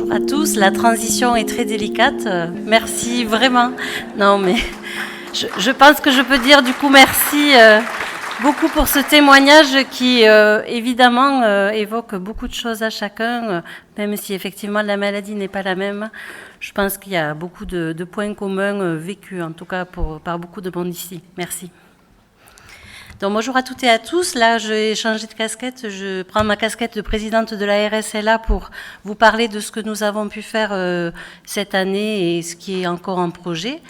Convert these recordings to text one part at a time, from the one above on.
Bonjour à tous, la transition est très délicate, merci vraiment. Non mais je pense que je peux dire du coup merci beaucoup pour ce témoignage qui évidemment évoque beaucoup de choses à chacun, même si effectivement la maladie n'est pas la même. Je pense qu'il y a beaucoup de points communs vécus en tout cas par beaucoup de monde ici. Merci. Donc bonjour à toutes et à tous, là j'ai changé de casquette, je prends ma casquette de présidente de la RSLA pour vous parler de ce que nous avons pu faire cette année et ce qui est encore en projet.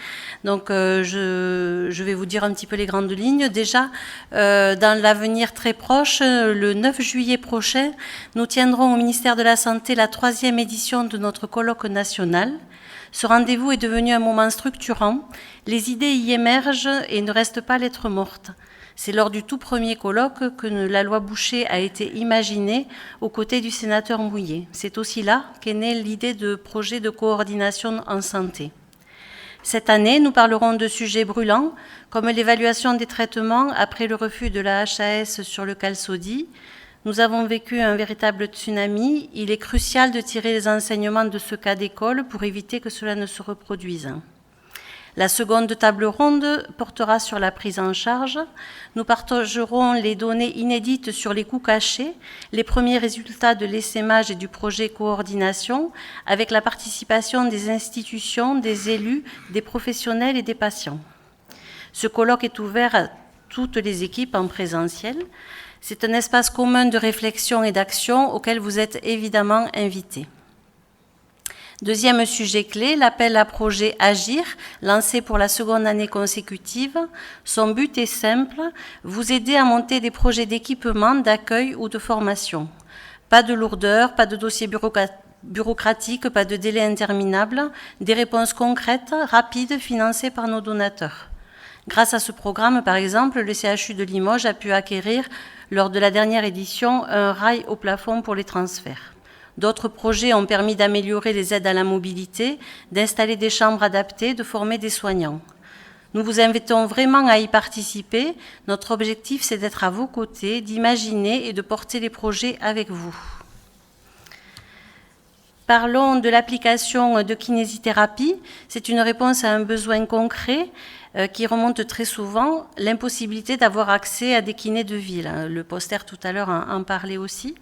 Donc je vais vous dire un petit peu les grandes lignes. Déjà, dans l'avenir très proche, le 9 juillet prochain, nous tiendrons au ministère de la Santé la 3e édition de notre colloque national. Ce rendez-vous est devenu un moment structurant, les idées y émergent et ne restent pas lettres mortes. C'est lors du tout premier colloque que la loi Boucher a été imaginée aux côtés du sénateur Mouillet. C'est aussi là qu'est née l'idée de projet de coordination en santé. Cette année, nous parlerons de sujets brûlants comme l'évaluation des traitements après le refus de la HAS sur le Qalsody. Nous avons vécu un véritable tsunami. Il est crucial de tirer les enseignements de ce cas d'école pour éviter que cela ne se reproduise. La seconde table ronde portera sur la prise en charge. Nous partagerons les données inédites sur les coûts cachés, les premiers résultats de l'essaimage et du projet coordination, avec la participation des institutions, des élus, des professionnels et des patients. Ce colloque est ouvert à toutes les équipes en présentiel. C'est un espace commun de réflexion et d'action auquel vous êtes évidemment invités. Deuxième sujet clé, l'appel à projet Agir, lancé pour la seconde année consécutive. Son but est simple, vous aider à monter des projets d'équipement, d'accueil ou de formation. Pas de lourdeur, pas de dossier bureaucratique, pas de délai interminable, des réponses concrètes, rapides, financées par nos donateurs. Grâce à ce programme, par exemple, le CHU de Limoges a pu acquérir, lors de la dernière édition, un rail au plafond pour les transferts. D'autres projets ont permis d'améliorer les aides à la mobilité, d'installer des chambres adaptées, de former des soignants. Nous vous invitons vraiment à y participer. Notre objectif, c'est d'être à vos côtés, d'imaginer et de porter les projets avec vous. Parlons de l'application de kinésithérapie. C'est une réponse à un besoin concret qui remonte très souvent, l'impossibilité d'avoir accès à des kinés de ville. Le poster tout à l'heure en parlait aussi.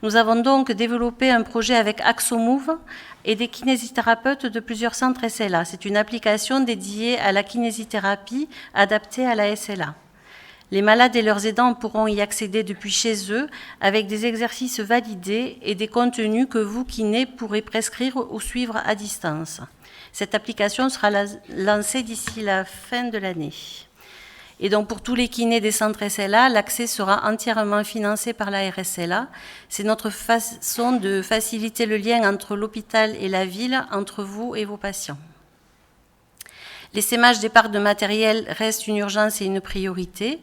Nous avons donc développé un projet avec AxoMove et des kinésithérapeutes de plusieurs centres SLA. C'est une application dédiée à la kinésithérapie adaptée à la SLA. Les malades et leurs aidants pourront y accéder depuis chez eux avec des exercices validés et des contenus que vous, kinés, pourrez prescrire ou suivre à distance. Cette application sera lancée d'ici la fin de l'année. Et donc pour tous les kinés des centres SLA, l'accès sera entièrement financé par la RSLA. C'est notre façon de faciliter le lien entre l'hôpital et la ville, entre vous et vos patients. L'essaimage des parcs de matériel reste une urgence et une priorité.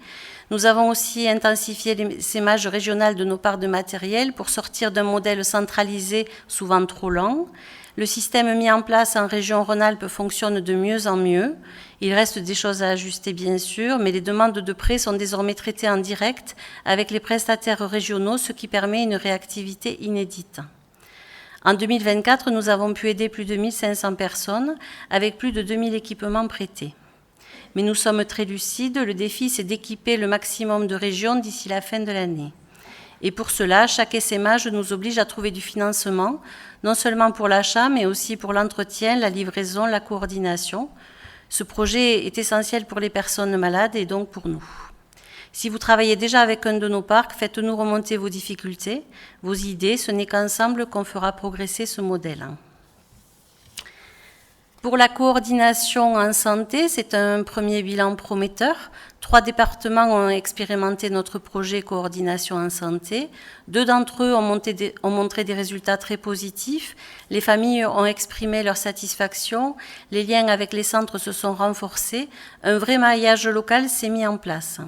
Nous avons aussi intensifié l'essaimage régional de nos parcs de matériel pour sortir d'un modèle centralisé souvent trop lent. Le système mis en place en région Rhône-Alpes fonctionne de mieux en mieux. Il reste des choses à ajuster bien sûr, mais les demandes de prêt sont désormais traitées en direct avec les prestataires régionaux, ce qui permet une réactivité inédite. En 2024, nous avons pu aider plus de 1500 personnes avec plus de 2000 équipements prêtés. Mais nous sommes très lucides, le défi c'est d'équiper le maximum de régions d'ici la fin de l'année. Et pour cela, chaque essaimage nous oblige à trouver du financement, non seulement pour l'achat, mais aussi pour l'entretien, la livraison, la coordination. Ce projet est essentiel pour les personnes malades et donc pour nous. Si vous travaillez déjà avec un de nos parcs, faites-nous remonter vos difficultés, vos idées. Ce n'est qu'ensemble qu'on fera progresser ce modèle. Pour la coordination en santé, c'est un premier bilan prometteur. 3 départements ont expérimenté notre projet coordination en santé. 2 d'entre eux ont montré des résultats très positifs. Les familles ont exprimé leur satisfaction. Les liens avec les centres se sont renforcés. Un vrai maillage local s'est mis en place.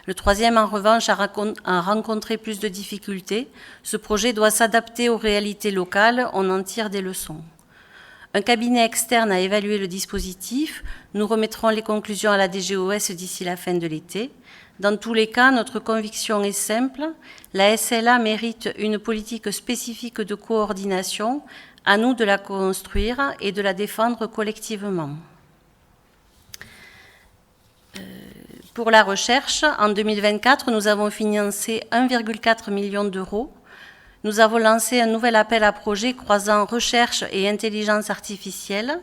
Le 3e, en revanche, a rencontré plus de difficultés. Ce projet doit s'adapter aux réalités locales. On en tire des leçons. Un cabinet externe a évalué le dispositif. Nous remettrons les conclusions à la DGOS d'ici la fin de l'été. Dans tous les cas, notre conviction est simple. La SLA mérite une politique spécifique de coordination À nous de la construire et de la défendre collectivement. Pour la recherche, en 2024, nous avons financé 1,4 million d'euros. Nous avons lancé un nouvel appel à projets croisant recherche et intelligence artificielle.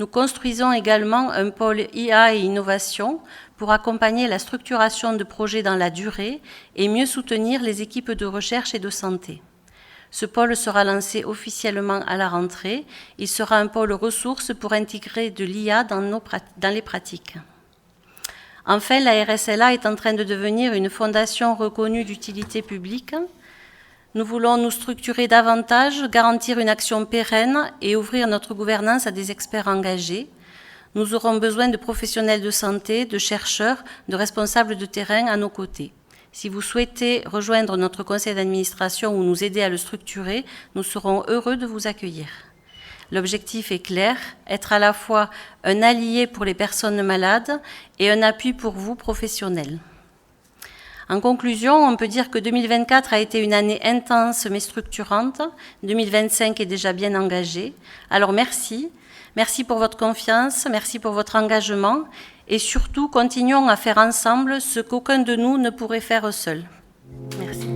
Nous construisons également un pôle IA et innovation pour accompagner la structuration de projets dans la durée et mieux soutenir les équipes de recherche et de santé. Ce pôle sera lancé officiellement à la rentrée. Il sera un pôle ressources pour intégrer de l'IA dans les pratiques. Enfin, la RSLA est en train de devenir une fondation reconnue d'utilité publique. Nous voulons nous structurer davantage, garantir une action pérenne et ouvrir notre gouvernance à des experts engagés. Nous aurons besoin de professionnels de santé, de chercheurs, de responsables de terrain à nos côtés. Si vous souhaitez rejoindre notre conseil d'administration ou nous aider à le structurer, nous serons heureux de vous accueillir. L'objectif est clair, être à la fois un allié pour les personnes malades et un appui pour vous, professionnels. En conclusion, on peut dire que 2024 a été une année intense mais structurante. 2025 est déjà bien engagé. Alors merci. Merci pour votre confiance, merci pour votre engagement et surtout, continuons à faire ensemble ce qu'aucun de nous ne pourrait faire seul. Merci.